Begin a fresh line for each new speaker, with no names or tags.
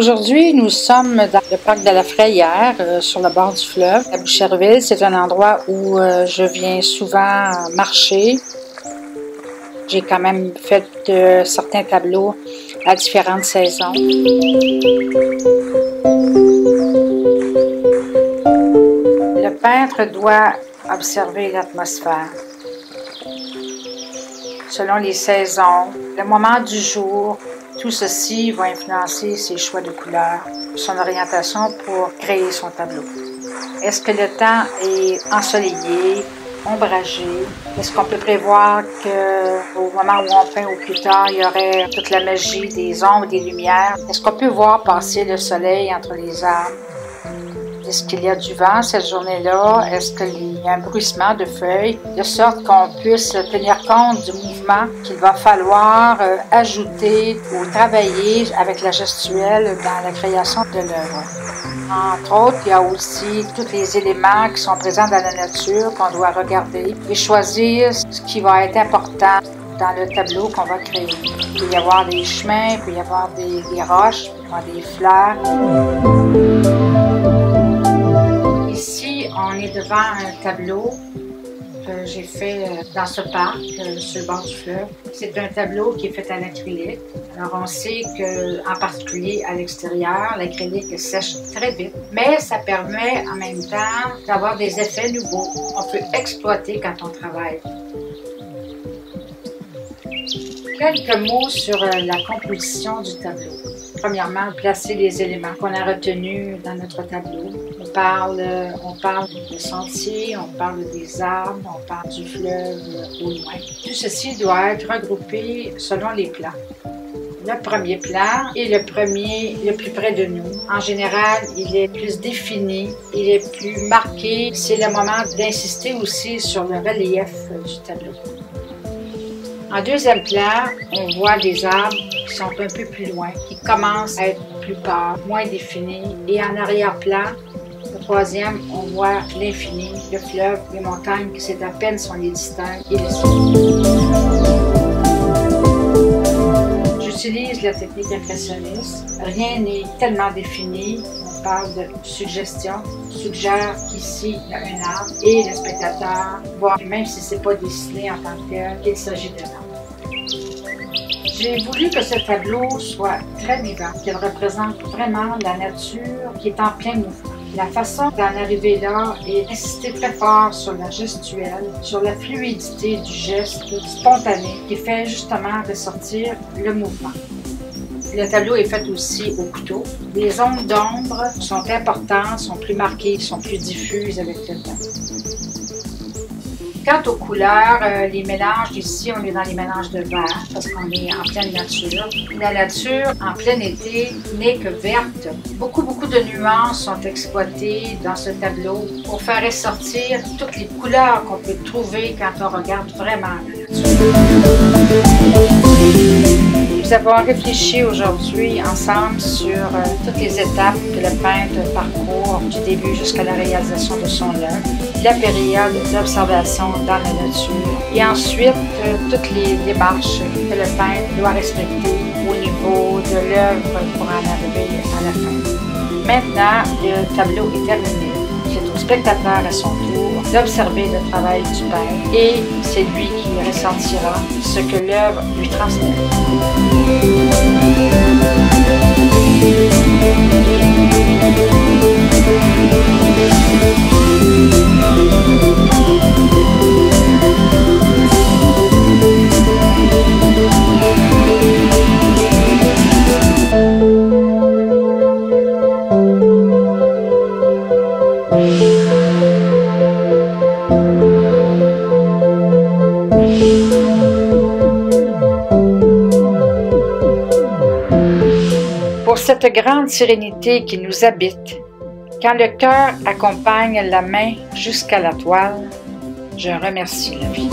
Aujourd'hui, nous sommes dans le parc de la Frayère, sur le bord du fleuve. À Boucherville, c'est un endroit où je viens souvent marcher. J'ai quand même fait certains tableaux à différentes saisons. Le peintre doit observer l'atmosphère. Selon les saisons, le moment du jour, tout ceci va influencer ses choix de couleurs, son orientation pour créer son tableau. Est-ce que le temps est ensoleillé, ombragé? Est-ce qu'on peut prévoir qu'au moment où on peint au plus tard, il y aurait toute la magie des ombres, des lumières? Est-ce qu'on peut voir passer le soleil entre les arbres? Est-ce qu'il y a du vent cette journée-là? Est-ce qu'il y a un bruissement de feuilles? De sorte qu'on puisse tenir compte du mouvement qu'il va falloir ajouter ou travailler avec la gestuelle dans la création de l'œuvre. Entre autres, il y a aussi tous les éléments qui sont présents dans la nature qu'on doit regarder et choisir ce qui va être important dans le tableau qu'on va créer. Il peut y avoir des chemins, il peut y avoir des roches, il peut y avoir des fleurs. Ici, on est devant un tableau que j'ai fait dans ce parc, sur le bord du fleuve. C'est un tableau qui est fait en acrylique. Alors, on sait qu'en particulier à l'extérieur, l'acrylique sèche très vite, mais ça permet en même temps d'avoir des effets nouveaux qu'on peut exploiter quand on travaille. Quelques mots sur la composition du tableau. Premièrement, placer les éléments qu'on a retenus dans notre tableau. On parle de sentiers, on parle des arbres, on parle du fleuve au loin. Tout ceci doit être regroupé selon les plans. Le premier plan est le premier le plus près de nous. En général, il est plus défini, il est plus marqué. C'est le moment d'insister aussi sur le relief du tableau. En deuxième plan, on voit des arbres qui sont un peu plus loin, qui commencent à être plus pâles, moins définis. Et en arrière-plan, le troisième, on voit l'infini, le fleuve, les montagnes, qui c'est à peine si on les distingue, et le ciel. J'utilise la technique impressionniste. Rien n'est tellement défini. On parle de suggestion. On suggère qu'ici, il y a un arbre et le spectateur voit, même si ce n'est pas dessiné en tant que tel, qu'il s'agit d'un arbre. J'ai voulu que ce tableau soit très vivant, qu'il représente vraiment la nature qui est en plein mouvement. La façon d'en arriver là est d'insister très fort sur la gestuelle, sur la fluidité du geste spontané qui fait justement ressortir le mouvement. Le tableau est fait aussi au couteau. Les zones d'ombre sont importantes, sont plus marquées, sont plus diffuses avec le temps. Quant aux couleurs, les mélanges, ici on est dans les mélanges de vert parce qu'on est en pleine nature. La nature, en plein été, n'est que verte. Beaucoup de nuances sont exploitées dans ce tableau pour faire ressortir toutes les couleurs qu'on peut trouver quand on regarde vraiment la nature. Nous avons réfléchi aujourd'hui ensemble sur toutes les étapes que le peintre parcourt du début jusqu'à la réalisation de son œuvre, la période d'observation dans la nature et ensuite toutes les démarches que le peintre doit respecter au niveau de l'œuvre pour en arriver à la fin. Maintenant, le tableau est terminé. C'est au spectateur à son tour d'observer le travail du peintre et c'est lui qui ressentira ce que l'œuvre lui transmet. Pour cette grande sérénité qui nous habite, quand le cœur accompagne la main jusqu'à la toile, je remercie la vie.